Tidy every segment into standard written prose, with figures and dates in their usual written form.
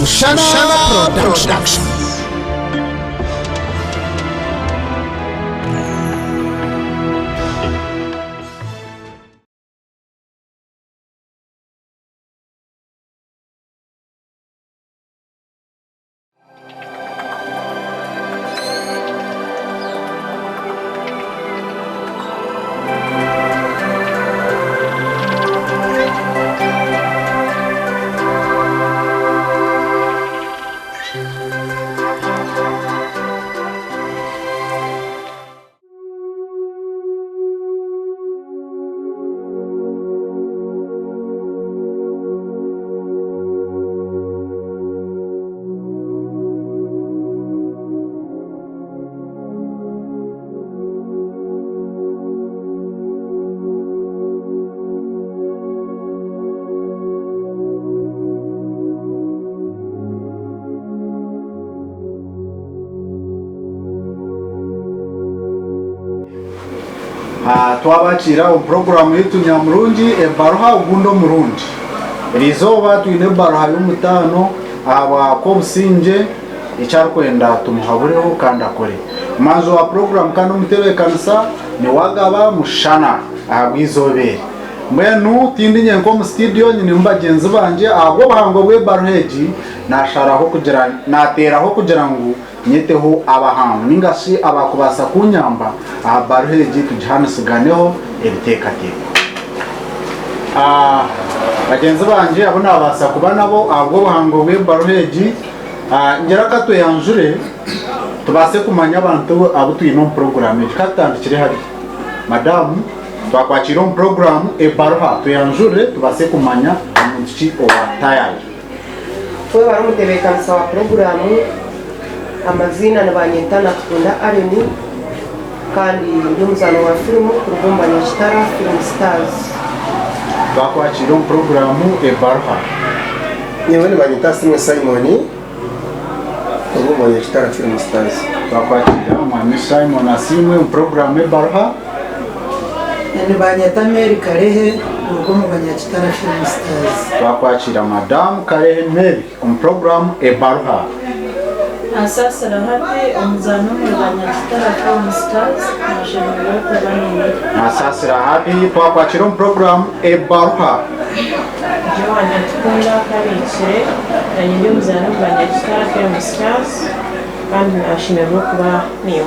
Mushana Production. Twabakira program yetu Nyamurungi ebaruha ugundo murundi rizoba twine baruha y'umutano aba kobusinje icyarkwenda tumuhabureho kandi akore manzo wa program kandi umutebe kanisa ni wagaba mushana abwizobere mwenu tindinye nko mu studio nyine mbagenzi banje abo bahango bwe baruheji nasharaho kugira nateraho kugira ngo nyeteho abahangu ningashi abakubasa kunyamba baruheji tujanisiganeho ebitekateko bagenzi banje abo nabasa kuba nabo abo bahango bwe baruheji ngera kato yanjure tubase kumanya abantu abo tuyino program ikatandikire hari madam twakwakira program ebaruha tuyanjure tubase kumanya umunsi owatayaje we baramutebeka wa program amazina nabanyenta nakunda areni kandi ndumuzano wa filmu kurugomba Nyakitara Film Stars twakwakira program ebaruha yewe nabanyenta Simon kurugomba Nyakitara Film Stars twakwakira mwami Simon asimwe program ebaruha nibanyeta Mary Karehe kurugomba Nyakitara Film Stars twakwakira madam Karehe Mary program ebaruha Asasira hapi omuzano Nyakitara Film Stars nashimira kubanini asasira hapi twakwakira program ebaruha Joana tukunda kabikire yanyindi omuzano Nyakitara Film Stars kandi nashimira kuba niyo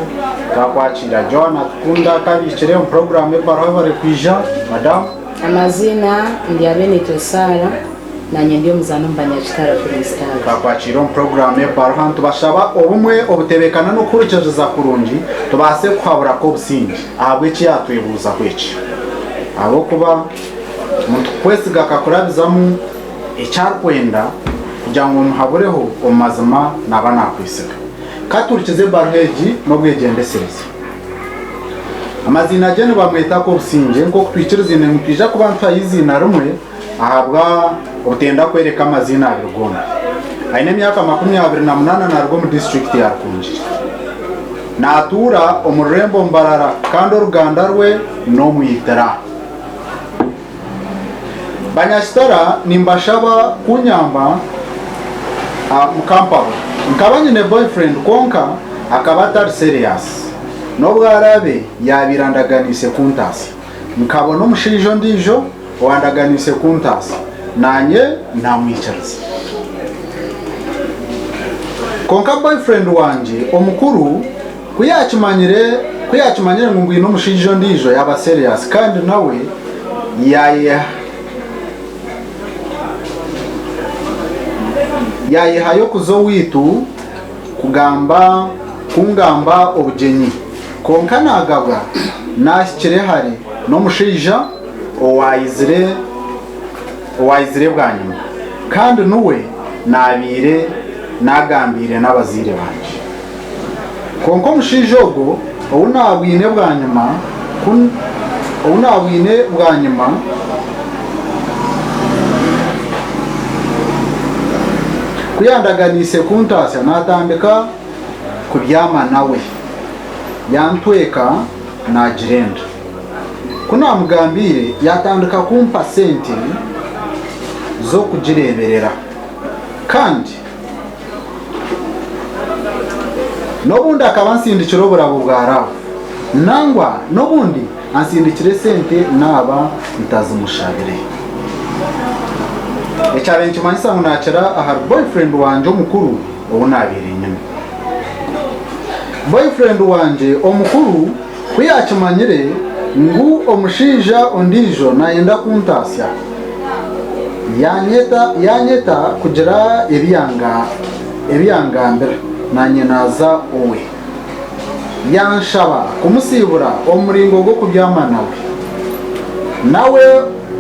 twakwakira Joana tukunda kabikire program ebaruha bari kwija madam amazina ndi Abenito Sara nanye ndi omuzano Nyakitara Film Stars twakwakira program ebaruha tubashaba obumwe obutebekana no kurikiriza kurungi tubase kwabura ko busingi ahabwe cyatwebuza kweci abo kuba muntu kwesiga kakurabizamu icyarkwenda kugira ngo muhabureho omazima nabana kwisiga katurikize baruheji no bwegendesereza amazina agene bamwita ko businge nko twikirize ne mutija kuba ntayizina rumwe ahabwa ubutenda kwereka amazina abirugomba aine myaka 28 narwo mu district ya Rkungi natura omurembo mbarara kandi uruganda rwe no mwitara Banyakitara nimbashaba kunyamba mukampaho nkabanyine boyfriend konka akaba atari serious no bwarabe yabirandaganise kuntasi nkabona umushijo ndijo wandaganise kuntasi nanye namwicariza konka boyfriend wanje omukuru kuyakimanyire ngo ngwino umushijo ndijo yaba serious kandi nawe yayihayo kuzo witu kungamba obugenyi konka nagabwa nashyikire hari no mushija owayizire bwa nyuma kandi nuwe nabire nagambire n'abazire banje konka mushija ogo nabwine bwa nyuma kuyandaganise kuntasa natambika kubyama nawe yantweka nagirenda kunamugambire yatandika kumpa sente zo kugireberera kandi n'obundi akaba ansindikira oburabo bwaraho nangwa n'obundi ansindikire sente naba ntazimushabire ekyaro nkimanyisa ngu nakira aha boyfriend wanje omukuru obu nabire nyuma boyfriend wanje omukuru kuyakimanyire ngu omushaija ondiijo nayenda kuntasya yanyeta kugira ebyangambira nanye naza owe yanshaba kumusibura omuringo gwo kubyama nawe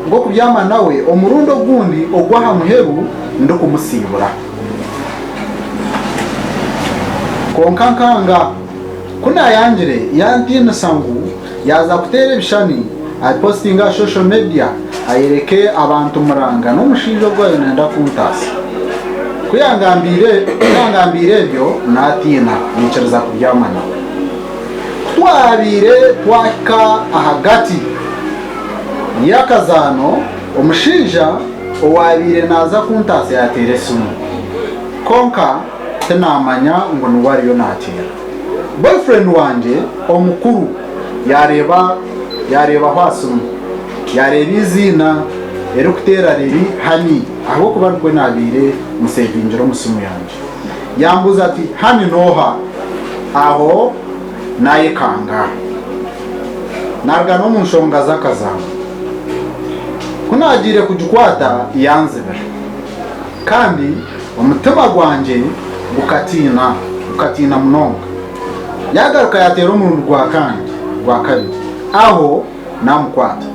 gwo kubyama nawe omurundo gundi ogwaha muheru ndo kumusibura konka nkanga kuna yanjire yantina sangu yaza kutera ebishani apostinga social media ayereke abantu muranga n'omushijo gwayo nenda kuntasa kuyangambire ebyo natina nikyereza kubyama nawe twabire twaka ahagati yakazano omushinja owabire naza kuntasa yatera esimu konka tenamanya ngo nuwariyo natera boyfriend wanje omukuru yareba hwasumu yareba izina erikutera riri hani aho kuba rwe nabire musevinjira omusimu yanje yambuza ati hani noha aho nayekanga narga no munshonga z'akazamo kunagire kujukwata yanzibira kandi umutima gwanje bukatina munonga yagaruka yatera umuntu rwa kabiri aho namukwata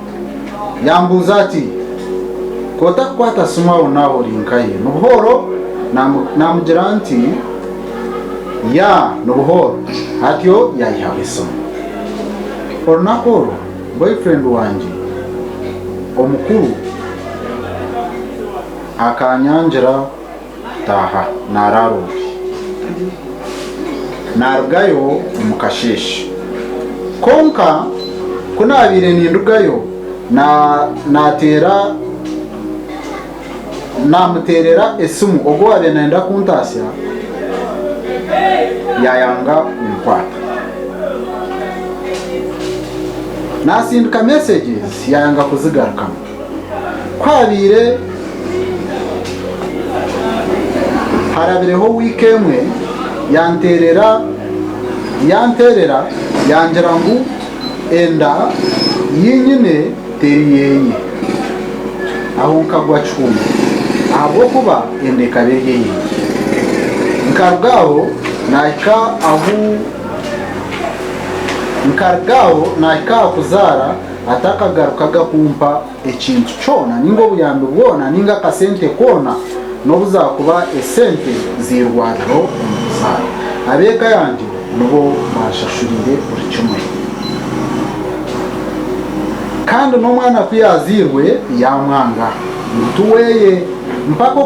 yambuza ati kota kwata sumawo naho rinkaye nubuhoro namugira nti ya nubuhoro hatyo yayihawe isomo orunakoro boyfriend wanje omukuru akanyanjira taha nararubi narugayo mukashishi konka kunabire nindugayo namuterera esimu ogwo wabe nenda kuntasya yayanga umkwata nasindika messages yayanga kuzigarukamo kwabire harabireho week emwe yanterera yangira ngu enda yinyine teriyenye aho nkagwa cumi ahubwo kuba ende kabegeye nkargaho naika kuzara atakagarukaga kumpa ekintu kyona ninga obuyambi bwona ninga kasente kona nobuzakuba esente zirwariro omuzara abeka yandi nubo bashashurire buri kimwe kandi n'omwana kuyazirwe yamwanga ntuweye mpaka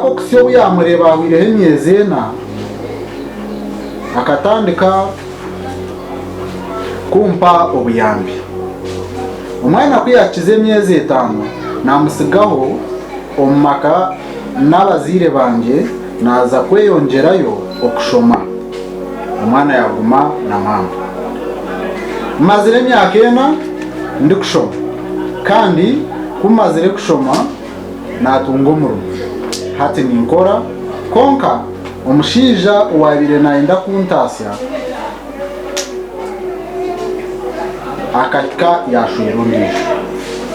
okusya obuyamureba awireho emyezi ena akatandika kumpa obuyambi omwana kuyakiza emyezi 5 namusigaho omumaka n'abaziire banje naza kweyongerayo okushoma omwana yaguma na mama mazire emyaka 4 ndi kushoma kandi kumazire kushoma natunga omurumu hati ninkora konka omushiija owabire nayenda kuntasya akahika yashwera ondiijo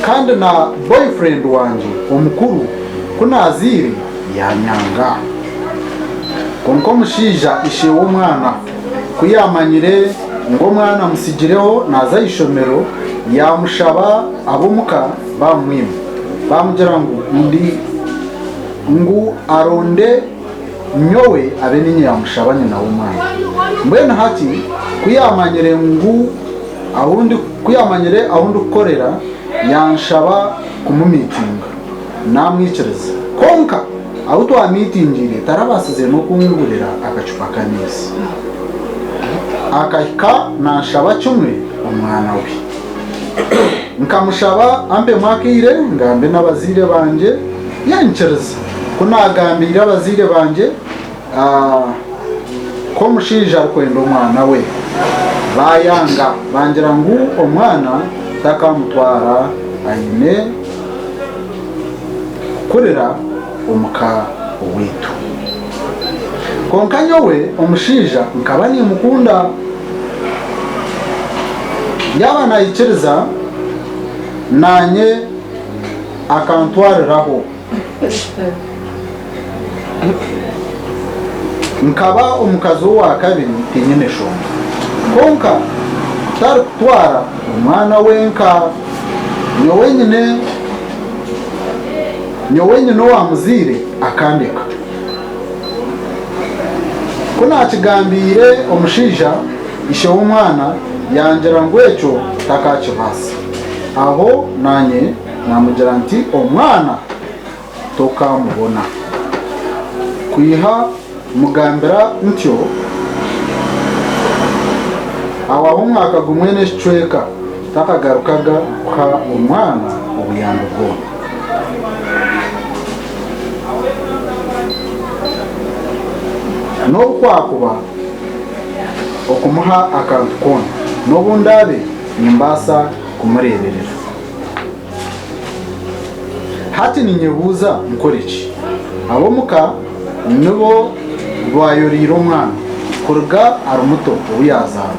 kandi na boyfriend wanje omukuru kunazire yanyanga konka omushiija ishewe omwana kuyamanyire ngo omwana musigireho naza ishomero yamushaba abomuka bamwima bamugira ngu aronde nyowe abe ninye yamushaba nyina w'omwana mbwene hati kuyamanyire ahundi kukorera yanshaba kumumitinga namwikiriza konka aho twamitingire tarabasize no kumwigurira agacupa kanisi akahika nanshaba kimwe omwana we nkamushaba ampe mwakire ngambe n'abaziire banje yankiriza kunagambira abazire banje ko mushija arikwenda umwana we bayanga bangira ngo umwana takamutwara ayine kurera umuka witu konka nyowe umushija nkaba nimukunda yaba nayikiriza nanye akantwariraho nkaba umukazi wa kabiri tinyine shonga konka tari kutwara umwana wenka nyowe nyine wamuzire akandika kunakigambire umushija ishe w'umwana yangira ngo ecyo takakibasa aho nanye namugira nti umwana tokamubona kwiha mugambira ntyo awaho umwaka gumwe n'icweka takagarukaga kwa umwana ubuyando bwo no kwakuba okumuha akantu kona n'obundabe nimbasa kumureberera hati ninyebuza nkoreki abo muka nibo bayorira umwana kurga ari muto ubu yazara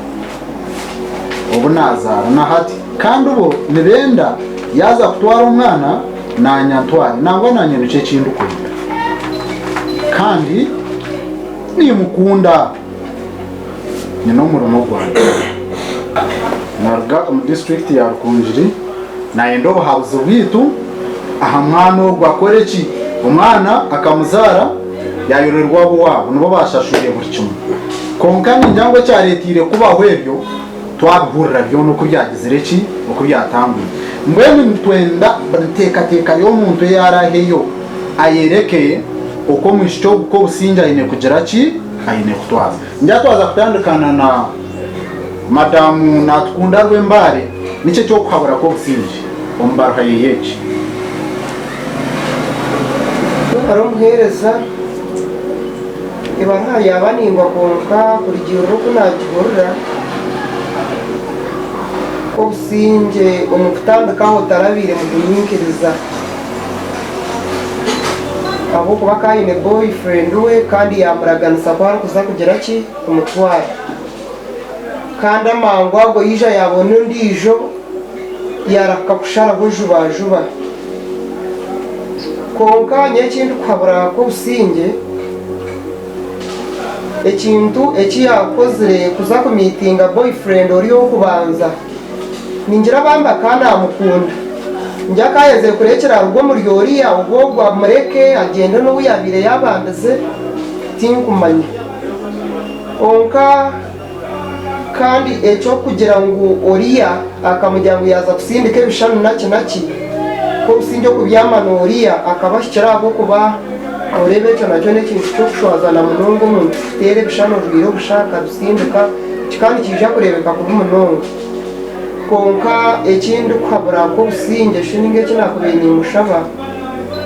ubu nazara na hati kandi ubu nibenda yaza kutwara umwana nanyantware nangwa nanyenuce kindu kwenda kandi nimukunda nyino murumo Rwanda narga mu district ya Rukunjiri naendo bahabuze bwitu aha mwana gwakoreki umwana akamuzara yayorerwa abo wabo nubo bashashuriye buri kimwe konkani njangwe cyaretire kubaho ebyo twabihurira byo nuko byagizireki uko byatambuye mbwene mutwenda bateka yo muntu yaraheyo ayerekeye uko mwishyo uko businja ine kugera ki ayine kutwaza njatwaza kutandukana na madamu natukunda rwembare nice cyo kuhabura ko businje ombara yeyeje aramuhereza ibara yabaningwa konka kuri gihugu kunagihurira ko businje umutandakaho tarabire mu kuyinkiriza abo kuba kayine boyfriend we kandi yamuraganisa ko hari kuza kugera ki umutwara kandi amangwa ngo yija yabona undijo yarakakushara bujubajuba konka nyekindi kwabura ko businge ekintu yakoze kuza kumitinga boyfriend uriyo kubanza ningira bamba kandi amukunda njya kayeze kurekera rugo muri yoriya ubwo mureke agenda no yabire yabandaze tinkumanya onka kandi echo kugira ngo oriya akamujya ngo yaza kusindike bishano naki ko usinje kubyamana oriya akabashikira abo kuba urebe cyo nacyo n'ikintu cyo kushoza na munongo mu tere bishano rwiro gushaka rusindika kandi kije kurebeka ku munongo konka ekindi kwabura ko businge shininge kinakubeni mushaba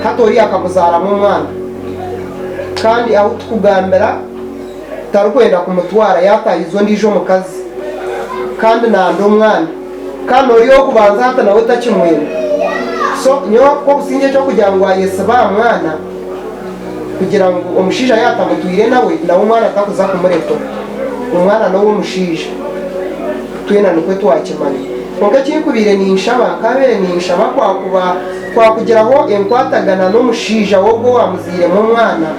hatori akamuzara mu mwana kandi aho tukugambira tarukwenda kumutwara yatayizo ndijo mu kazi kandi nando umwana kandi uriyo kubanza hata nawe takimwenda so nyo ko businge cyo kugira ngo ayesaba mwana kugira ngo umushija yatamutwire nawe umwana atakuza kumureka umwana no umushija twena niko twakimanye konka kikubire ni inshaba kabere ni inshaba kwa kugiraho enkwatagana n'umushija wogo wamuzire mu mwana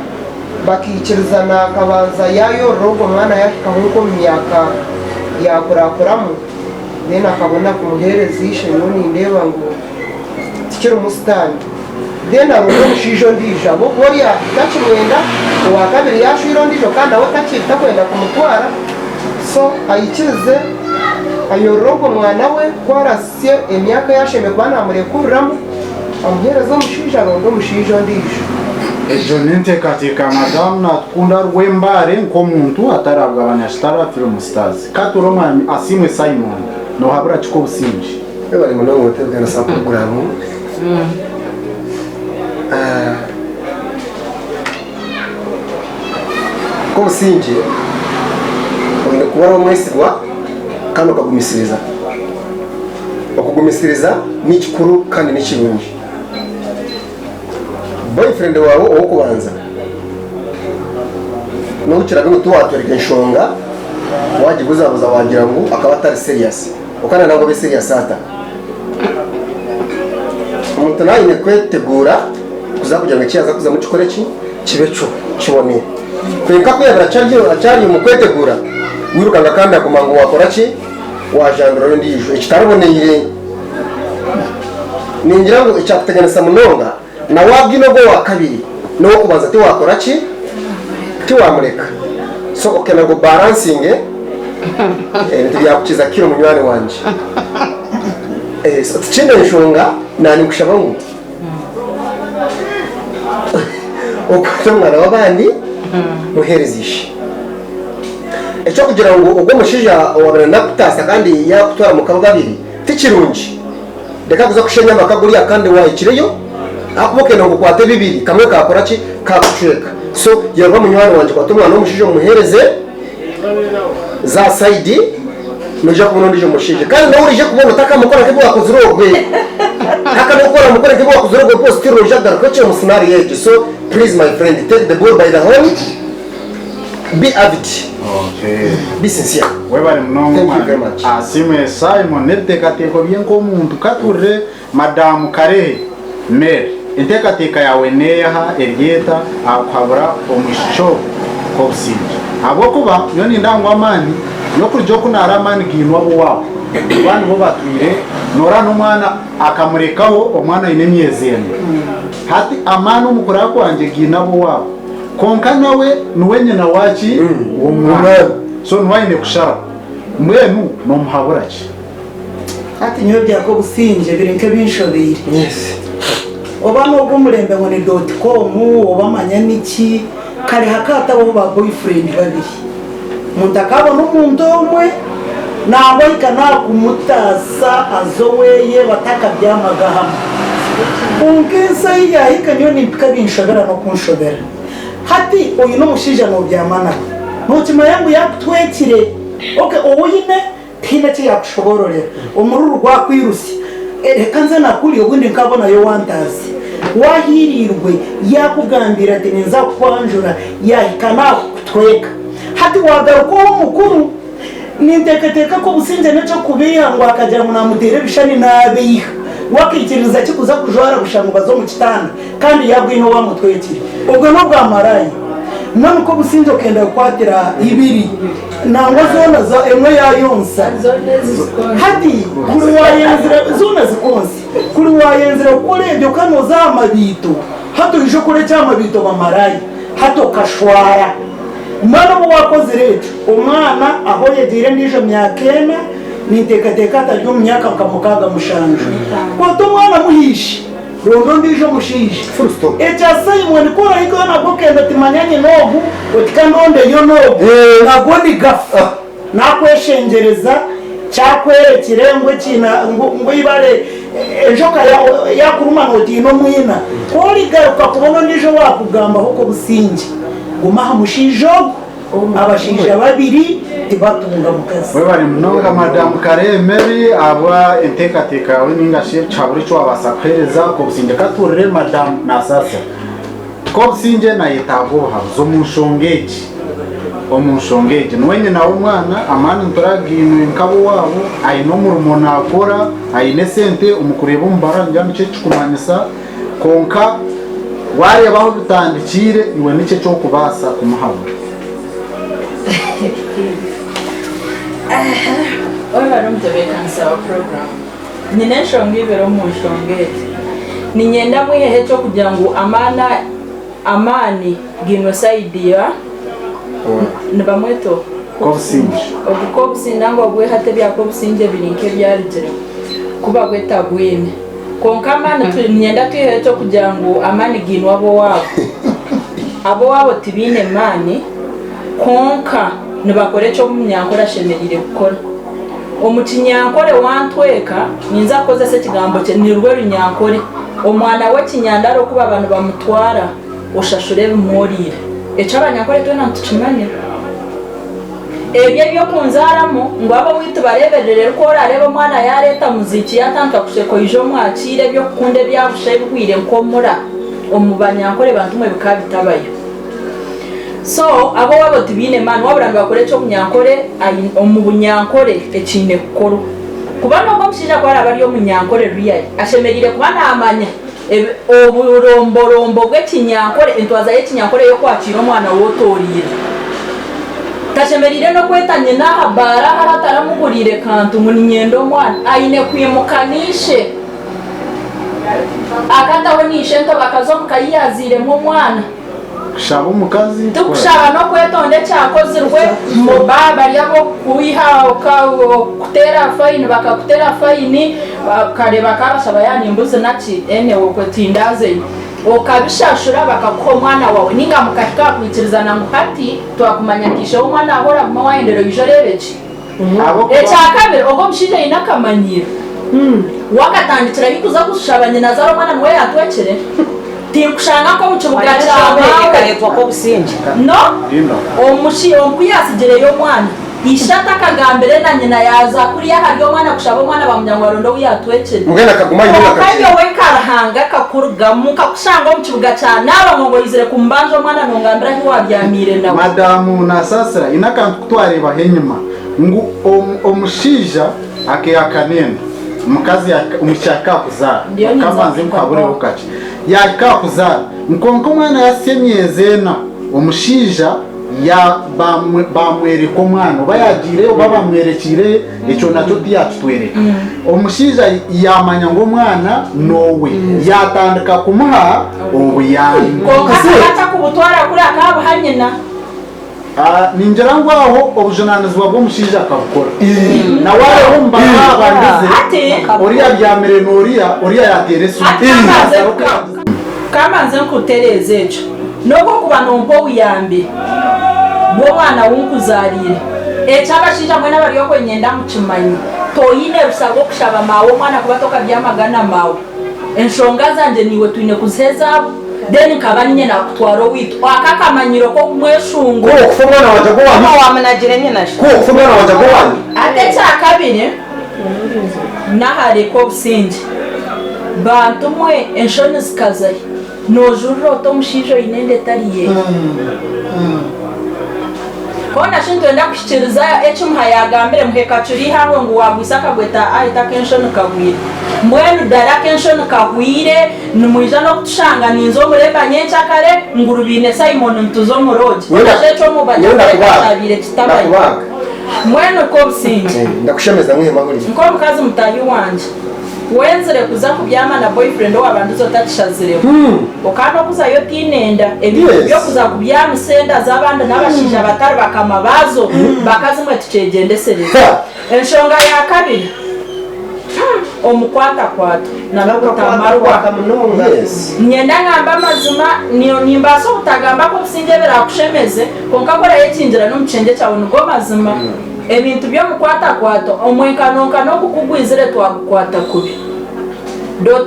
bakikirizana kabanza yayo rogo mwana yashika nkuko myaka yakurakuramo then akabona kumuhereza ishe none ndeba ngo tikira umusitani then arugo mushijo ndija bo boriya takimwenda uwa kabiri yashiro ndijo kandi aho takita kwenda kumutwara so ayikirize ayorogo mwana we kwarasye emyaka yasheme kwana amurekuramo amuhereza umushija rondo mushijo ndija ejo nintekatika madamu natukunda rwembare nko muntu atarabwa abanyashitara film stars katuroma asimwe Simon no habura chiko businji bari mu nongo tebwa na sa program ko businge wenda kuba ari umwesigwa kandi ukagumisiriza ukugumisiriza ni ikikuru kandi ni ikirungi boyfriend wawe uwo kubanza nukiraga ngo tuwatoreka inshonga waje guzabuza wagira ngo akaba atari serious ukana ntabwo be serious ata umuntu nawe ne kwetegura kuzakugira ngo kiyaza kuza mu cikore kibeco kiboneye kweka kwebera cyari mu kwetegura wirukanga kandi akumango wakora ki wajandura ndijo ikitaruboneye ningira ngo icyakuteganisa munonga na wabwinogo wa kabiri no kubanza ati wakora ki tiwamureka so okena go balancing ntibyakukiza kiro munywani wanje so tchinde nshonga nani kushabangu okutomwana wabandi muherezishe echo kugira ngo ubwo mushija wabana nakutasa kandi yakutwara mu kabagabiri tikirungi deka kuza kushenya makaguri akandi wayikireyo akubokena ngo kwate bibiri kamwe kakora ki kakuceka so yava munywani wanje kwatomwana umushije muhereze za side noja kubona ndije mushije kandi nawe urije kubona takamukora kibwa kuzurogwe takamukora mukora kibwa kuzurogwe postiro roja darkoche musnari yeje so please my friend take the bull by the horn be avid be sincere we bari Thank you very much. asime Simon netekateko byenko muntu kature Madame Kare Mary entekateka yawe neha eryeta akwabura omusho kobusinje abo kuba yoni ndangwa amani no kuryo kunara amani ginwa bo wabo bandi bo batwire nora n'umwana akamurekaho umwana ine myezene hati amani umukora kwanje gina bo wabo konka nawe nuwenye na wachi uwo mwana so nwaine kushara mwenu no muhaburachi Hati nyo byako businje birinke binshobire. yes Oba no gumurembe ngo ni .com oba manyamiki kare hakata bo ba boyfriend babiri. Muntakabona umuntu umwe nabo ikana kumutasa azoweye bataka byamagahama. Unkensa iya ikanyo ni mpika binshobera no kunshobera. Hati uyu no mushija no byamana. Ntukima yangu yakutwekire. Okay oyine tina cyo yakushobororera. Umururu rwa kwirusi. Reka nze nakuri ubundi nkabona yo wantazi wahirirwe yakugambira ati nza kwanjura yahikana kutweka hati wagaruka uwo mukuru nintekateka ko businze neco kubiha ngo akajya munamutere bishani nabiha wakikiriza kikuza kujwara bushanguba zo mu kitanda kandi yabwino wamutwekire ubwo no bwamaraye none ko businze kenda kwatira ibiri nangwa zona za emwe yayonsa hadi kuri wayenzira zona zikonse kuri wayenzira kurebyo kanoza amabito hato ijo kure cyamabito bamaraye hato kashwara umwana bo wakoze rejo umwana aho yegire ndijo myakena nintekateka atajya mu myaka kamukaga mushanje kwato mwana muhishi rondo ndijo mushije full stop echa Simon ko ariko nabwo kenda timanyanye nobu otikandonde yo nobu nagoni gafa nakweshengereza cyakwerekire ngo kina ngo ibare ejoka yakuruma noti no mwina kori garuka kubona ndijo wakugamba hoko businge gumaha mushijo abashinja babiri tibatunga mukazi we bari mnonga Madame Kare Mary aba entekateka we ningashe chaburi cyo abasakhereza ko businge katurire Madame Nasasa ko businge na yetago hazo munshongeji omunshongeji nwenye na umwana amani ntoragino nkabo wabo ayino murumona akora ayine sente umukureba umbaranja nice cikumanisa konka wari abaho bitandikire iwe nice cyo kubasa kumuhabura oyo barumutebekaniza wa program nyine nshongibero mu nshongete ni nyenda mwihehe cyo kugira ngo amani gino side ya nibamweto kobusinge obukobusinda ngo bwe hate bya kobusinge birinke byarigere kuba gweta gwime konka amani nyenda twihehe cyo kugira ngo amani gino abo wabo tibine mani konka nibakore cyo munyankora shemerire gukora umukinyankore wantweka ninza koze se kigambo cye ni rwe runyankore omwana we kinyandaro kuba abantu bamutwara ushashure bimurire ecabanyankore twena ntukimanya ebyo byokunzaramo ngo abo witu bareberere ko orareba omwana yareta muziki yatandika kusheko ijo mwakire byo kunde byabushe bwire nkomura omubanyankore bantumwe bikabitabayo so abo wabo tibine man waburanga bakore cyo munyankore omubunyankore ekine kukoro kuba no bamushija kwara bari yo munyankore real ashemerire kuba namanya oburomborombo bw'ekinyankore entwaza y'ekinyankore yo kwakira omwana wotorire tashemerire no kwetanye n'ahabara hataramugurire kantu muninyendo mwana aine kwimukanishe akataho nishento bakazo mukayazire mu mwana shabo mukazi tukushaba no kwetonde cyakozirwe mu baba yabo kuiha kutera fine bakakutera fine bakareba kabashaba yanimbuze naki ene okwetindaze okabishashura bakakuha umwana wawe ninga mukashika kwikirizana ngo hati twakumanyakisha umwana ahora mu waendero ijorebeje ecyakabiri ogo mshije inakamanyira wakatandikira bikuza gushabanye na zaro mwana nwe yatwekere tikushanga ko mukibuga cyawe karetwa ko businje no omushi ompuyasigere yo mwana ishata kagambere na nyina yaza kuri yaharyo mwana kushaba mwana bamnyangwarondo uyatwekere mugenda kaguma yinga kayo we karahanga kakurugamuka kushanga mukibuga cyane abango yizire kumbanjo mwana nongambira hi wabyamire nawe madamu nasasira inakantu kutwareba henyuma ngo omushija akeyakanenda mukazi umushaka kuzara kamanze mukabure ukaje yaka kuzara nkonko mwana yasemyezena omushija ya bamwereka omwana bayagire babamwerekire icyo nacyo tiyatwereka omushija yamanya ngo omwana nowe yatandika kumuha obuyambi kokata kubutwara kuri akabo hanyina ninjira ngo aho obujunanizwa bw'omushija akabukora na wale wumva abangize oriya byamere noriya yateresu kamanze nkutereze ejo nubwo kuba nompo wiyambe bo mwana wunkuzarire ecyabashija mwe n'abari yo kwenyenda mukimanyi toyine rusago kushaba mawo mwana kubatoka byamagana mawo enshonga zanje niwe twine kuzeza then kabanye na kutwaro witu akakamanyiro ko mweshungu ko kufumana wajago wani wamanagire nyina ko kufumana wajago wani ate cyakabiri nahari ko businje bantu mwe enshoni zikazaye nojurro to mushijo inende tariye kona shinto ndakushikiriza ecumha yagambire muhekacuri hawe ngo wagwisaka gweta ahita kenshoni kagwire mwenu dara kenshoni kagwire numwija no kutushanga ninzo mureba nyenchakare ngurubine Simon ntuzo muroje nashecho mubanya kabire kitabaye mwenu ko businje ndakushemeza mwe maguri nko mukazi mutayi wanje wenzere kuza kubyama na boyfriend w'abantu zotakishazireho ukano kuza yo tinenda ebyo byo kuza kubyama senda zabanda n'abashija batari bakamabazo bakazimwe tucegendesereza enshonga ya kabiri omukwata kwato nabakutamarwa nyenda ngamba amazima niyo nimbaso utagamba ko businge berakushemeze konka kora yekinjira no mucenge cyawe nugo mazima ebintu byo mukwata kwato omwenkanoka no kukugwizire twagukwata kubi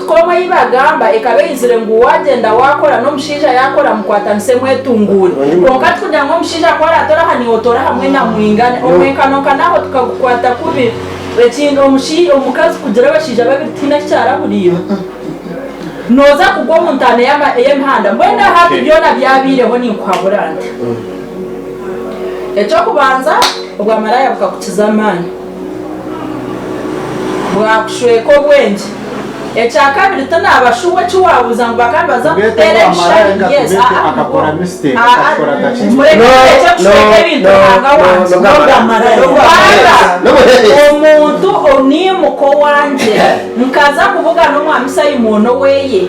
.com yibagamba ekabeyizire ngo wagenda wakora no mushija yakora mukwatanise mwetungure konka tukugira ngo mushija akora atora hani otora hamwe na mwingane omwenkanoka naho tukagukwata kubi ekintu omukazi kugira bashija babiri tina cyaraburiyo noza kugwa mu ntane y'emihanda mbona hati byona byabireho ni kwaburande ecyo kubanza ubwa maraya bukakukiza amani bwakushweko bwenge ecyakabiri tunabashuwe cywabuza ngo bakambaza teresha yes akakora mistake akakora gachi omuntu onimuko wanje nkaza kuvuga no mwamisa y'umuntu weye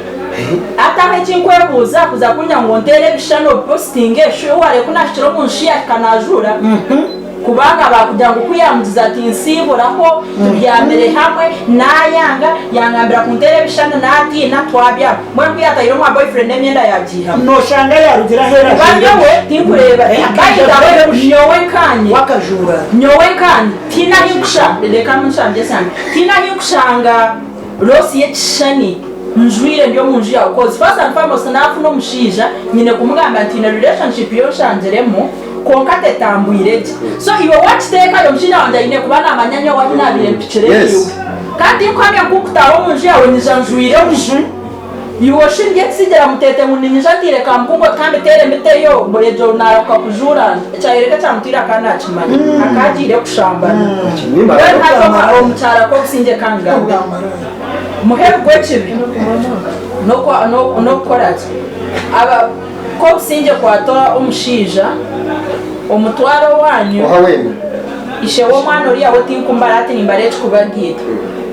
atahe chinkwebuza kuza kunya ngo ntere bishano posting esho wale kuna shiro munshia kanajura kubanga bakujya ngo kuyamuziza ati nsiburaho tubyamere hamwe nayanga yangambira kuntere bishano nati natwabya mwe kwiyatayiro mwa boyfriend emyenda yagiha no shanga yarugira hera banyewe tinkureba bayida nyowe kanye wakajura nyowe kanye tina hikusha leka munshanje sana tina hikushanga rosi yechishani njwire ndio munju yawe cause first and foremost nafu no mushija nyine kumugamba ati na relationship yo shanjeremo konka tetambwire so iwe watiteka yo mushija wanje ine kuba namanyanya wati nabire mpicire yiwe kandi kwamye kukutaho munju yawe nijanjwire munju iwe shinge tsigera mutete munini jatire kampungo kandi tere miteyo murejo naroka kujura cyayireka cyamutira kandi akimanye akagire kushambana wewe hano omuchara ko sinje kanganga muheru gwechibi no korati aba ko sinje kwatora umushija omutwaro wanyu ishe wo mwana uri abo tinkumbarati nimbarechi kubagita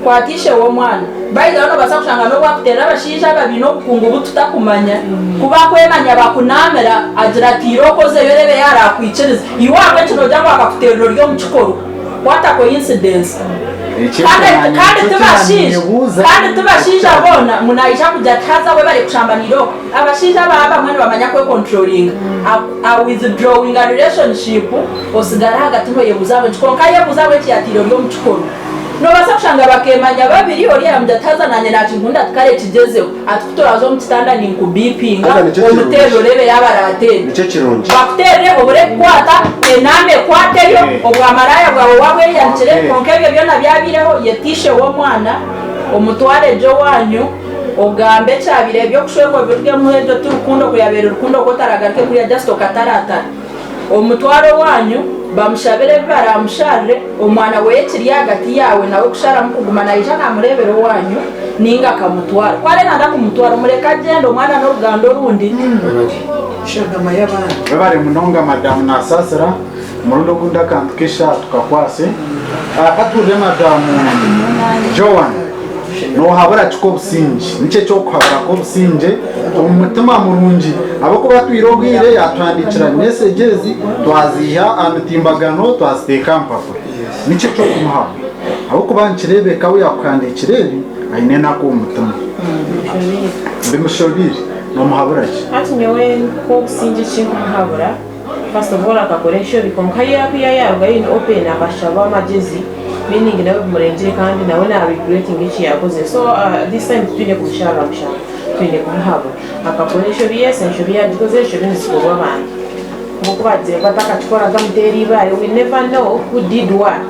kwatishe wo mwana baida no basakushanga no bakutera abashija babino kungu bututakumanya kuba kwemanya bakunamera agiratiro koze yorebe yara kwiciriza iwawe kino jango akakutera ryo muchikoro kwata coincidence kandi tubashija bona munayisha kujya kaza we bari kushambaniro abashija baba mwana bamanya ko controlling a withdrawing a relationship osigara hagati ngo yebuzawe konka yebuzawe cyatiro ryo muchikoro no basakushanga bakemanya babiri oriya mdatazananye naci nkunda tukare kigezeho atutorazo mutanda ni ku bipinga umutero rebe yabarate nice kirungi bakutere obure kwata ename kwateyo obwamaraya bwawe wawe yancire konkebyo byona byabireho yetishe wo mwana omutware jo wanyu ogambe cyabire byo kushweko birwe muhejo turukundo kuyabera urukundo kotaragaruke kuri just okatarata omutwaro wanyu bamushabere baramushare umwana we kiri hagati yawe nawe kushara mukugumana yija namurebero wanyu ninga kamutwara kware nanda kumutwara mureka gendo umwana no rugando rundi shagama y'abana bari munonga madamu nasasira murundo gunda kantukisha tukakwase akature madamu Joan no habara chiko businji nice cyo kwabara ko businje umutima murungi abako batwirogire yatwandikira messages twaziha amitimbagano twasteka mpafo nice cyo kumuha abako bankirebe kawe yakwandikire ayine nako umutima bimushobiri no muhaburaki ati nyewe ko businje cyo muhabura first of all akakoresha bikomkaya yaruga in open abashaba amagezi meaning nawe bumurengere kandi nawe na regretting iki yakoze so this time twine kushara twine kumhabo akakoresha essential bya because bino sikuba bana ngoku baje batakachikora gamuteri bari we never know who did what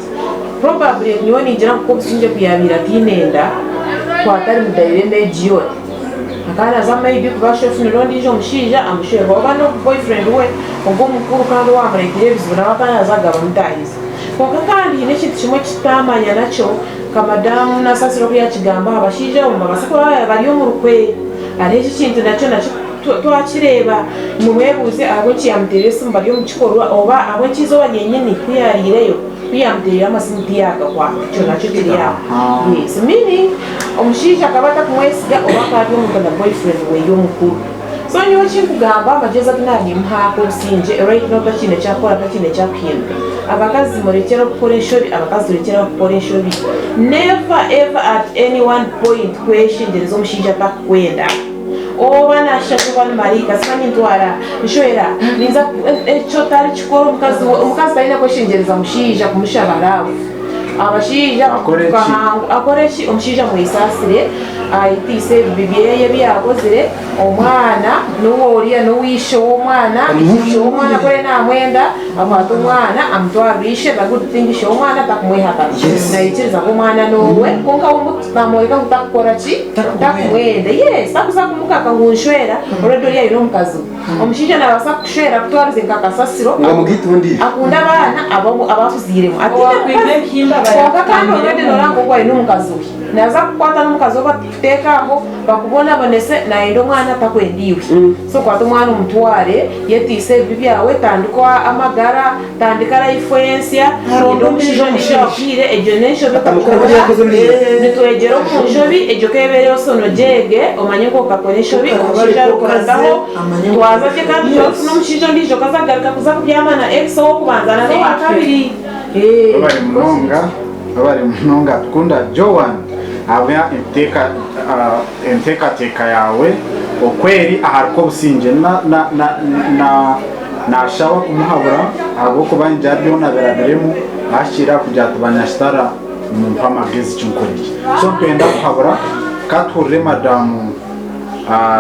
probably niwoni njira ko businje kuyabira tinenda kwatari mudaire jiyo akana za maybe kuba chef nirondi jo mushija amushije baba no boyfriend we ubwo mukuru kandi wamurengere bizura bakana zaga bamutahiza kandi ine kintu kimwe kitamanya nacyo kamadamu nasasiro kuya kigamba abashije mu babasako bari yo mu rukwe ari iki kintu nacyo twakireba mu mwebuze abo kiyamuterese mu bari yo mu kikorwa oba abo kizo banyenyene kuyarireyo kuyamterera amasimiti yaga kwa cyo nacyo kiri ya yes meaning omushije akabata kumwesiga oba kandi mu kana boyfriend we yo mukuru so niyo kikugamba amageza kinani mhako usinje right now bakine cyakora bakine cyapinda abakazi murekera gukoresha abakazi murekera gukoresha never ever at any one point question there is omushija takwenda oba nashaka bana marika sani ntwara nshwera ninza echo tari chikoro umukazi taina kweshingereza mushija kumushabarawe abashija akoreshi omushija muisasire aitise bibiye byakozere omwana nuworiya nuwishe w'omwana isho w'omwana kore namwenda amwato omwana amtwarishe bagudingishe omwana takumwehaka naikiriza ko omwana nowe konka umutamweka kutakora ki takumwenda yes takuza kumukaka ngunshwera orodoriya ino mukazi omushija nabasa kushwera kutwarize nkakasasiro akunda abana abafuziremo konka kandi oredi norango kwa ino mukazi naza kukwata n'umukazi batekaho bakubona bonese naendo mwana takwendiwe so kwata mwana umutware yetise bibyawe tandikwa amagara tandikara influence ndo mshijoni shakire ejonesho nitwegero kunjobi ejokebere osono jege omanye ko kakonesho bi omushija rukorataho twazaje kandi no mshijoni jo kazagaruka kuza kubyama na ex wo kubanzana no akabiri abari munonga tukunda Joan abya teka yawe okweri ahariko businje na shaba kumuhabura abo kubanja byo naberabiremu ashira kujya tubanyashitara mu mpamagezi cy'ukoriki so penda kuhabura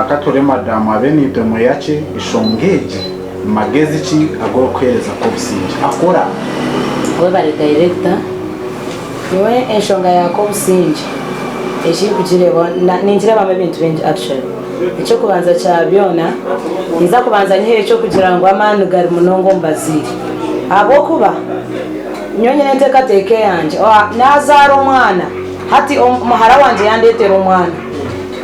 kature madamu abenito muyache ishongeje magezi ki agokwereza ko businge akora we bari director niwe enshonga yako businge ekikugireba ninjireba ebintu bingi actually icyo kubanza cya byona iza kubanza nyihe cyo kugira ngo amanu gari munongo mbaziri abo kuba nyonyine ntekateke yanje nazara omwana hati muhara wanje yandetera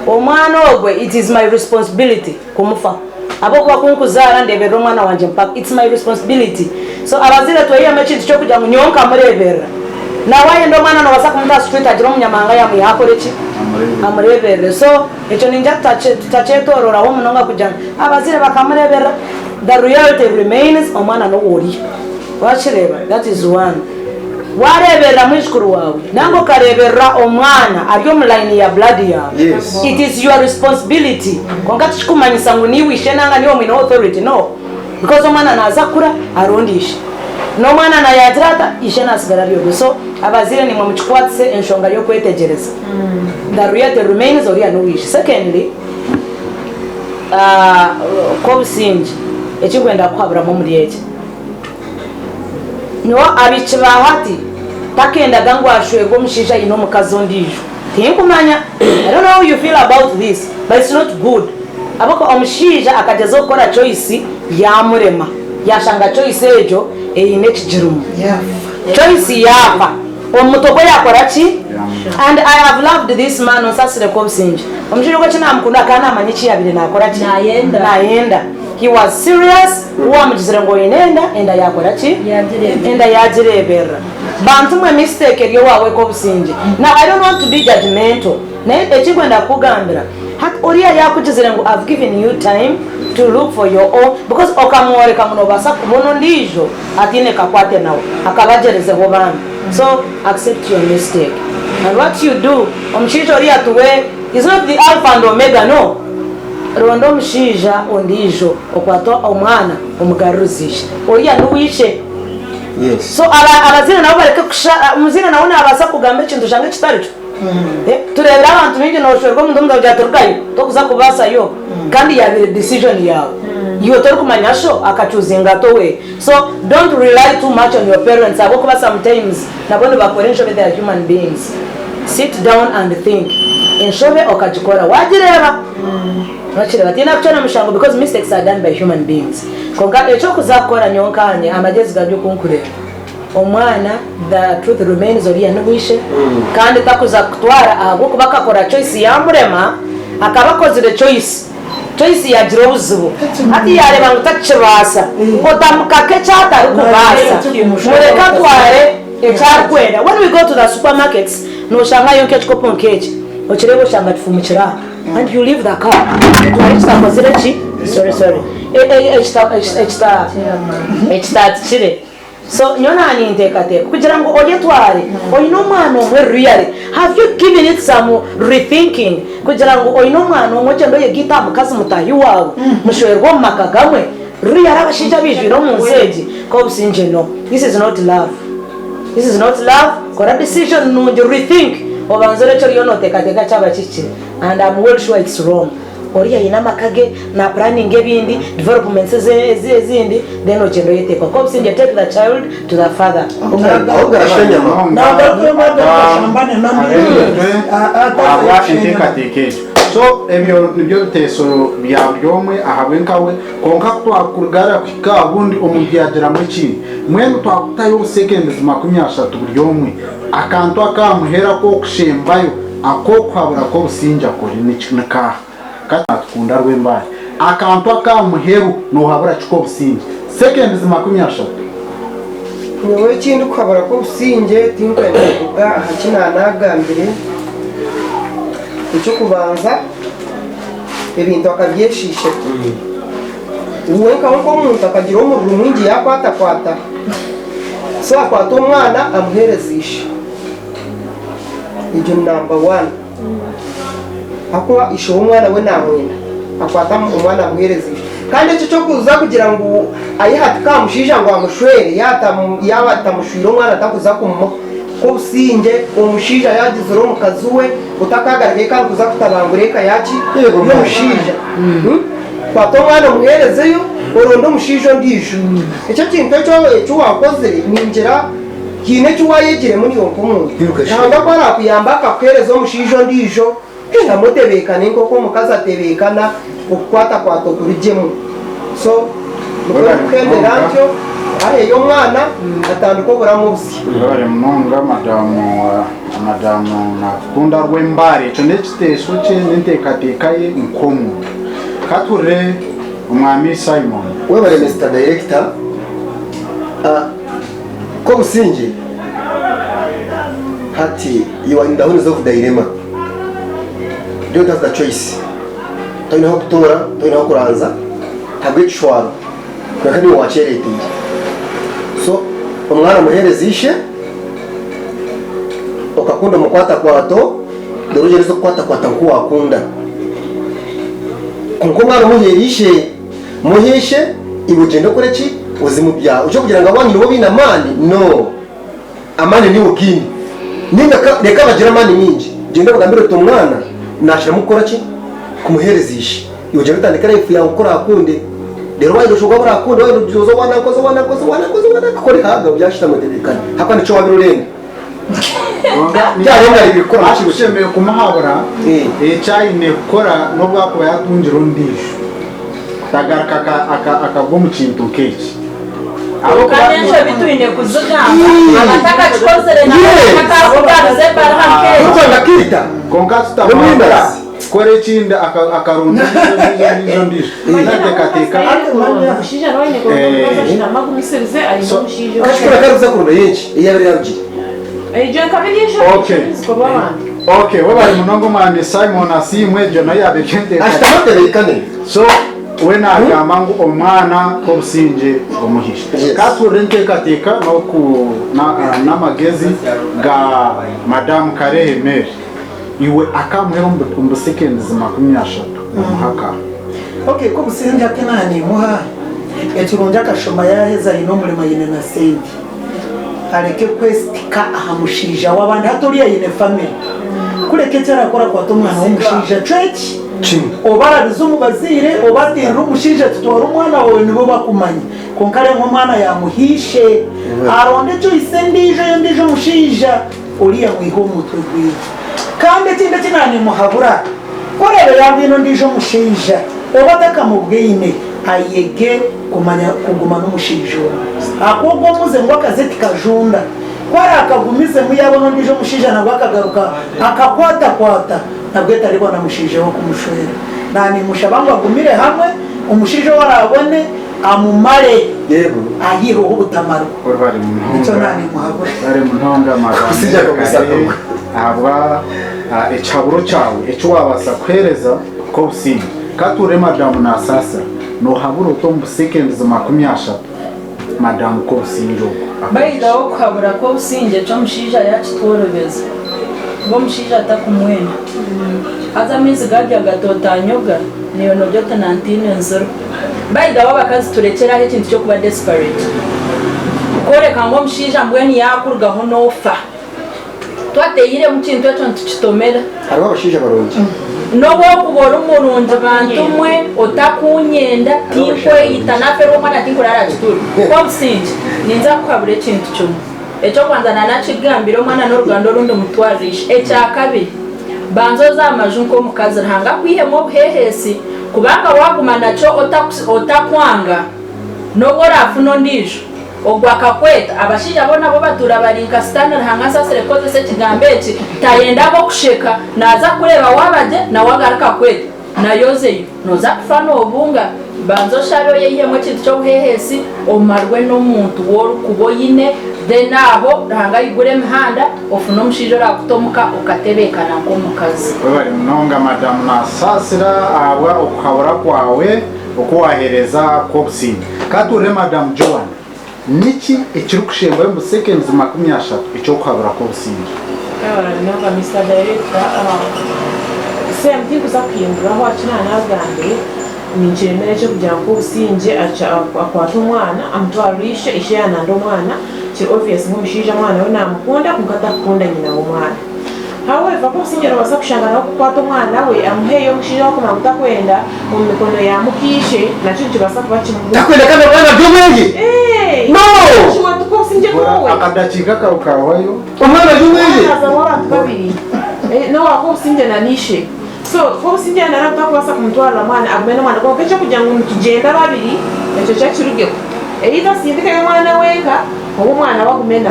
omwana ogwe it is my responsibility kumufa abo kuba kunkuzara ndebera omwana wanje mpaka it's my responsibility so abazire twayiya ekintu cyo kugira ngo nyonka murebera nawaye ndo mwana nobasa kumuta street agira omunyamanga yamuyakoreki amurebere so ekyo ninja tutacyetorora munonga kugira abazire bakamurebera the reality remains omwana nowori wachireba that is one warebera mwishukuru wawe nango karebera omwana ari omuline ya blood yawe Yes. it is your responsibility konka tukumanyisa ngo niwishe nanga niwo mwine authority no because omwana nazakura arondishe no mwana na yadrata ishe nasigara byo so abazire ni mumuchikwatse enshonga yo kwetegereza the reality remains or ya no wish secondly ko businge ekikwenda kwabura mu muriyeje no abici bahati takenda gangu ashwego mushisha ino mukazo ndijo tinkumanya I don't know how you feel about this but it's not good abako omushisha akajezo gukora choice ya murema yashanga choice ejo eyine kijirumu choice yafa omutoko yakora ki and I have loved this man osasire ko businge omushisha ko kinamukunda kana amanyichi yabire nakora ki nayenda he was serious uwamugizire ngo inenda enda yakora ki enda yajirebera bantu mwe mistake eriyo wawe ko businge now I don't want to be judgmental na ekikwenda kugambira hat oriya yakugizire ngo I've given you time to look for your own because okamworeka muno basa kubono ndijo atine kakwate nawe akabajereze ho bana so accept your mistake and what you do omushisha oriya tuwe is not the alpha and omega no rondo mushisha ondijo okwato omwana omugaruzisha oriya nuwishe Yes. so abazina nabo bareke umuzina nawe nabasa kugamba ikintu jange kitari cyo turebera abantu bingi no shorwa mu ndumva byaturukayo to kuza kubasa yo kandi yabire decision yawe you tori kumanya sho akachuzinga to we so don't rely too much on your parents abo kuba sometimes nabone bakore nshobe they are human beings sit down and think enshobe okajikora wajireba Wachireba tina kuchana mushango because mistakes are done by human beings. Konga echo kuzakora nyonkanye amagezi gabyo kunkureba. Omwana the truth remains oriya nubishe kandi takuza kutwara abo kubakakora choice ya murema akabakozire choice ya jirobuzubu ati yareba ngutachibasa otamukake chata kubasa mureka tware echarkwenda when we go to the supermarkets no shanga yonke chikopo nkeje ochirebo shanga tufumukira and you leave the car sorry chire so nyona anyintekate kugira ngo oye tware oyino mwana omwe really have you given it some rethinking kugira ngo oyino mwana omwe cyendo yegita mukazi mutahi wawe mushoyerwa makagamwe really arabashija bijiro munseji ko businge no this is not love kora decision no rethink obanzore cyo yono tekateka cyaba kiki and I'm well sure it's wrong oriya ina makage na planning ebindi developments ezindi then ochendo yeteka ko businge take the child to the father Ogarashenya ma. so ebyo nibyo biteso bya byomwe ahabwe nkawe konka twakurugara kwika bundi omubyagira mwiki mwenu twakutayo seconds 30 byomwe akantu akamuhera ko kushembayo akokwabura ko businja kuri nikinaka katakunda rwembaye akantu akamuheru no habura chiko businja seconds 30 niwe kindi kwabura ko businge tinkwenda kuga hakina nagambire icyo kubanza ibintu akabyeshishe uwe nko umuntu akagira umuriro mwingi yakwata so akwata umwana amuherezisha ibyo number 1 akuba isho umwana we namwenda akwata umwana amuherezisha kandi icyo cyo kuza kugira ngo ayihati kamushija ngo amushwere yaba atamushwira umwana atakuza ko businge umushija yagize ro mukazi we utakagaragaye kandi kuza kutabangureka yaki y'omushiija kwata omwana muherezeyo oronde omushiija ondiijo ekyo kintu ekyo wakozire ningira hiine eki wayegiremu niyonka omuntu nanga ko arakuyamba akakuhereza omushiija ondiijo namutebekane nk'oku omukazi atebekana okukwatakwata okurugemu so nukukendera ntyo aheyo omwana atandika oburamu obusi bari munonga madamu nakukunda rw'embare ekyo n'ekiteeso kye n'enteekateeka ye nk'omuntu katurire omwami Simon webale Mr. Director ko businge hati you are in the hands of the dilemma. Don't have the choice. Toina ho kutora, toina ho kuranza. Tabwe chwaro. Kwa kani wacherete. So, omwana muherezishe okakunda mukwata kwato dorujerizo kwata kwata nko wakunda. Kunko mwana muherishe muheshe ibugende koreki uzimu bya. Ucyo kugira ngo abanyiro bo bina mani no. Amani ni ukini. Ninga reka bagira mani mingi. Genda bagambira umwana nashira mukora ki kumuherezisha yoje bitandika ifu ya ukora akunde rero wayo shuga bora akunde wayo byozo wana kore haga byashita muterekana hapa nico wabirurenga byarenga ibikora cyushemeye kumuhabura cyayine gukora no bwako yatunjira ndisho tagaraka akagwa mu kintu keki abo kanesho bitwine kuzugamba amataka chikozere na akavugaze barhamke uko ndakita konka tutamwenda kore chinda akarunda izo ndisho natekateka mushija nawe ne ko magumisirize ari mushija ashobora karuza kurunda yenshi iyabere yarugiye ejo kabiriyesho okay wabari munongo mane Simon asimwe jo nayo abekende ashitamuterekane so wena agamangu omwana ko businje omuhisha kature ntekateka no ku na magezi ga Madam Karehe Mary iwe akamwera mu seconds 30 muhaka okay ko businje akenani muha ekironja kashoma yaheza ino mulima yine na sendi areke kwestika ahamushija wabandi hatoriya yine family kureke cyarakora kwa tomwana w'umushija church obarabiza umubazire obatera umushija tutora umwana wawe nibo bakumanye konkare nk'umwana yamuhishe aronde cyo isendijo umushija uriya mwiho mutwe gwiye kandi tinde kinani muhabura korebe yabino ndijo umushija obataka mu bwine ayege kumanya kuguma n'umushija akubwo muze ngo akazeti kajunda kwara akagumize muyabona ndijo umushija nabwo akagaruka akakwata nabwo tariko namushije wo kumushwera nani mushabango agumire hamwe umushije warabone amumare yego ahiro ubutamaro bari mu icyo nani muhabura bari mu ntonga Sijya kumusaka aba echaburo cyawe ecyo wabasa kwereza ko businje kature Madam na sasa no haburo to mu seconds 30 Madam ko businje bayidaho kwabura ko businje cyo mushija yakitworobeza ngo mushija atakumwena azamizi gajya gatotanyoga niyo nobyo tanantine nzoro bayidaho bakazi turekera he kintu cyo kuba desperate koreka ngo mushija mbweni yakurgaho nofa twateyire mu kintu cyo tukitomera hariho abashije baronje nobo kubora umurunzi abantu umwe otakunyenda tikwe itanafero umwana tinkurara kituru ko businje ninza kwabure kintu cyo echo kwanza nanachigambira umwana n'urugando rundi mutwarisha echa kabiri banzo zamaju nko mukazi hanga kwihemo buhehesi kubanga wagumana cyo otakwanga noborafu no ndijo ogwaka kweta abashija bona bo batura barinka standard hanga sasere koze se kigambe eki tayenda bo kusheka naza kureba wabaje na wagaruka kweta na yozeyo noza kufana obunga banzo sharo yeyemo kintu cyo buhehesi omarwe n'omuntu woru kuboyine then aho hanga igure mihanda ofuna omushijo rakutomuka ukatebekana nko mukazi bari munonga Madam na sasira aba okukabura kwawe okuwahereza ko businje kature Madam Joan niki ekiri kushemba mu seconds 30 icyo kwabura ko businje nanga Mr. Director semti kuzakwiyumvira aho akina nagambe ninjemere cyo kugira ngo businje acha akwata umwana amutwarishe ishana ndo mwana ki obvious nk'umushija mwana we namukunda kukata kukunda nyina w'umwana however ko sinjye nabasa kushanga no kukwata umwana we amuheyo mushije wo kumara utakwenda mu mikono ya mukishe nakyo kibasa kuba kimugu takwenda kana bwana byumwenge no shiwa tuko sinjye wowe akadakika kawayo umwana byumwenge aza w'abantu babiri no wako sinjye nanishe so ko sinjye narabta kubasa kumutwara mwana agumena mwana ko kecho kugira ngo tugenda babiri ecyo cyakirugeko either sindika y'umwana wenga uwo mwana bagumena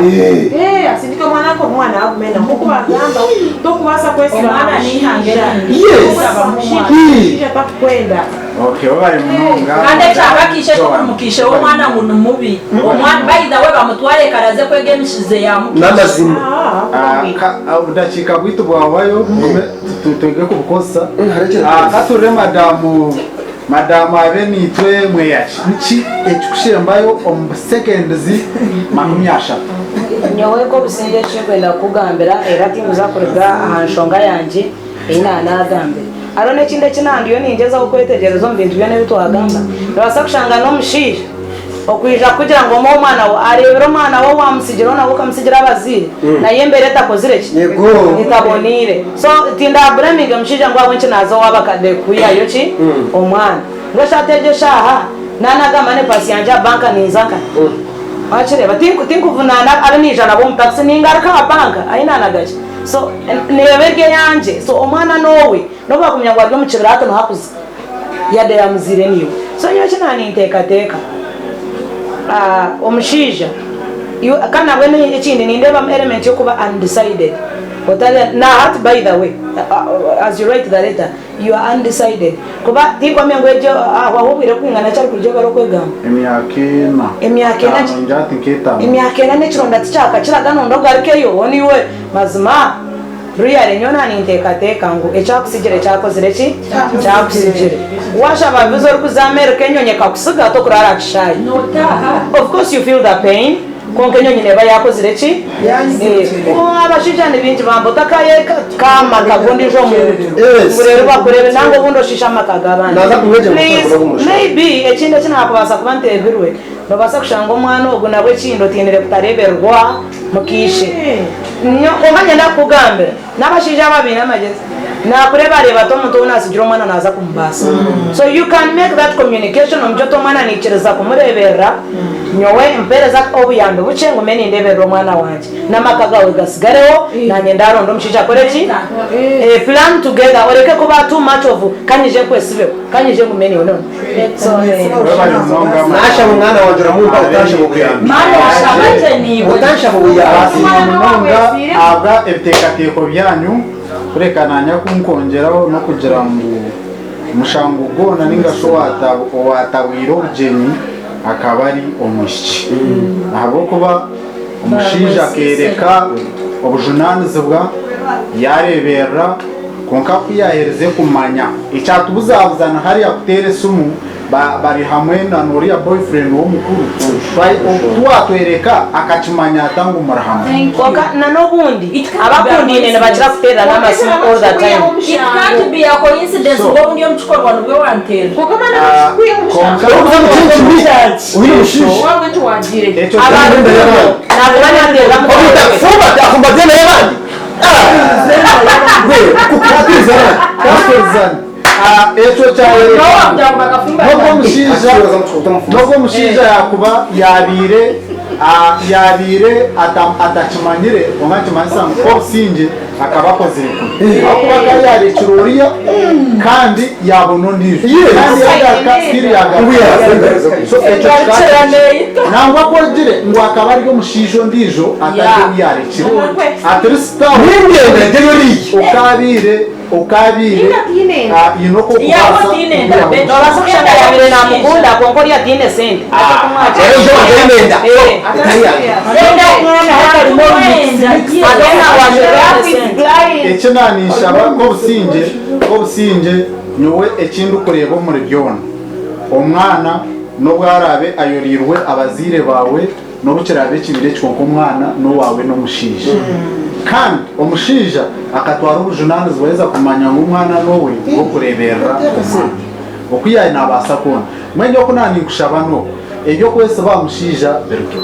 asindika umwana ko umwana bagumena nko kubagamba to kubasa kwese umwana nihangira yes takwenda okay bari munonga kandi cyabakishe ko kumukishe umwana muntu mubi umwana bayida we bamutware karaze kwegemishize yamukishe n'amazima udakika bwitu bwawayo tutege kubukosa kature madamu abe nitwe mweyachi niki ekikushembayo omu seconds 30 nyowe ko bisinge chikwenda kugambira era timuza kurega ahanshonga yanje ina nagambe arone kinde kinandiyo ningeza ukwetegereza mu bintu byane bitwagamba ndabasa kushanga no mushije okwija kugira ngo mo mwana wo arebero mwana wo wamusigiro nabo kamusigira abazire naye mbere takozire ki yego itabonire so tinda blaming mushije ngo abonke nazo wabakade kuyayo ki omwana ngashategesha aha nanaga mane pasi yanje banka ninzaka achire batinku vunana ari nijana bo mtaxi ningaraka banka aina nagaje so neberge yanje so omwana nowe no bakumya ngo aryo mucibira hato no hakuze yade ya muzire niyo so nyo kinani nteka teka omushija kana bwene ekindi nindeba element yo kuba undecided na heart by the way as you write the letter you are undecided kuba tiko mengo ejo wahubire kwingana cyari kuryo baro kwegamba emyakena nekironda tichaka kiragano ndogarukeyo woniwe mazima ruyare nyona ninteka ngo echakusigire cyakozire ki cyakusigire washa bavuze uri kuzamerika nyonye kakusiga to kurara kishayi of course you feel the pain konke nyonye neba yakozire ki abashijane bintu bambota kaye kama kagondi jo mu urero bakurebe nango bundo shisha makagabana maybe ekinde kinakubasa kubantebirwe babasa kushanga umwana ogu nabwe kindo tinere kutareberwa mukishe nyo omanya ndakugambira nabashija babina amagezi nakureba reba to muntu unasigira umwana naza kumbasa so you can make that communication omjoto mwana nichereza kumurebera nyowe mpereza obuyando buce ngo meni ndebera umwana wanje namakagawe gasigareho nanye ndarondo mshija koreki plan together oreke kuba too much of kanije kwesibe kanije ngumeni onono so nasha umwana wanje ramumba utasha buguyamba mwana washabaje ni utasha buguyamba munonga abwa ebtekateko byanyu kurekananya kunkongeraho no kugira ngo mushango gona ningasho watawiro ubugeni akaba ari umushyi ntabwo kuba umushije akereka ubujunanizi bwa yarebera konka kuyahereze kumanya icyatubuzabuzana hariya kutere sumu bari hamwe na noriya boyfriend wo mukuru tuwatwereka akakimanya atanga umurahamwe na nobundi abakundine nebakira kutera n'amasimu all the time it can't be a coincidence ngo ndiyo mchukorwa nubwe wantera uyu mushishi wawe tuwagire abantu ntabwo banyatera mu fuba takumba zene yabandi echo cyawe nubwo mushiza yakuba yabire atakimanyire ongakimanisa ko sinje akaba akozire aho kuba kari yari kiruriya kandi yabona undi kandi yagaka siri so echo cyane nangwa ko gire ngo akaba ari mushijo ndijo atari yari kiro atrista ngende nderi ukabire inoko kubasa nobasa kushanga yabire namukunda konkori ya dine sente ejo wagenda ekinanisha ko businge nyowe ekindi ukureba muri byona omwana nobwarabe ayorirwe abazire bawe nobukirabe kibire cyonko umwana no wawe no mushije kandi omushija akatwara ubujunani ziweza kumanya ngo umwana nowe wo kurebera okuyaye nabasa kona mwenye okunani kushaba no ebyo kwese bamushija berke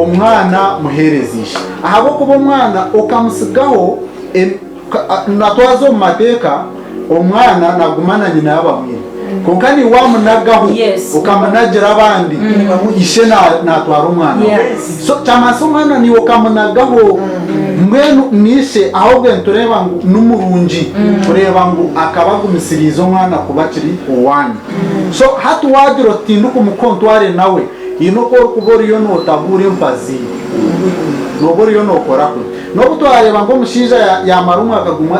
omwana muherezisha ahabo kuba umwana okamusigaho natwazo mu mateka omwana nagumana nyina y'abamwine konka ni wamunagaho Yes. ukamunagira abandi ishe natwara umwana Yes. so cyamase umwana niwo kamunagaho mwenu nishe ahubwo tureba ngo n'umurungi tureba ngo akabagumisiriza umwana kuba kiri uwanyu so hatu wadiro tinduka umukontware nawe ino ko kubora iyo notabure mpazi nobora iyo nokora ko no butwareba ngo mushiza yamara umwaka guma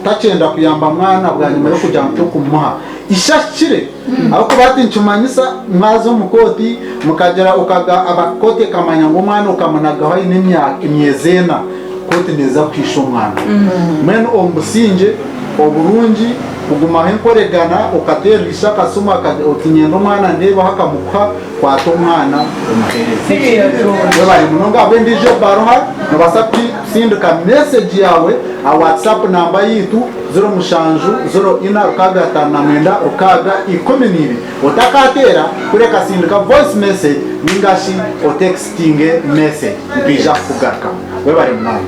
tacenda kuyamba mwana bwa nyuma yo kujya mu kumuha ishakire aho kubatinchumanyisa mwazo mukoti mukagera ukaga abakote kamanya ngo mwana ukamunagaho imyezena kote neza kwisha umwana mwene ombusinje oburungi kuguma henkoregana ukaterisha kasuma utinyendo mwana ndeba hakamuka kwato mwana umuhereze bari munonga bendije baroha nabasapti sindika message yawe a WhatsApp namba yitu 0 ukaga ikominiri utakatera kureka sindika voice message ningashi o texting message bija kugarka we bari munonga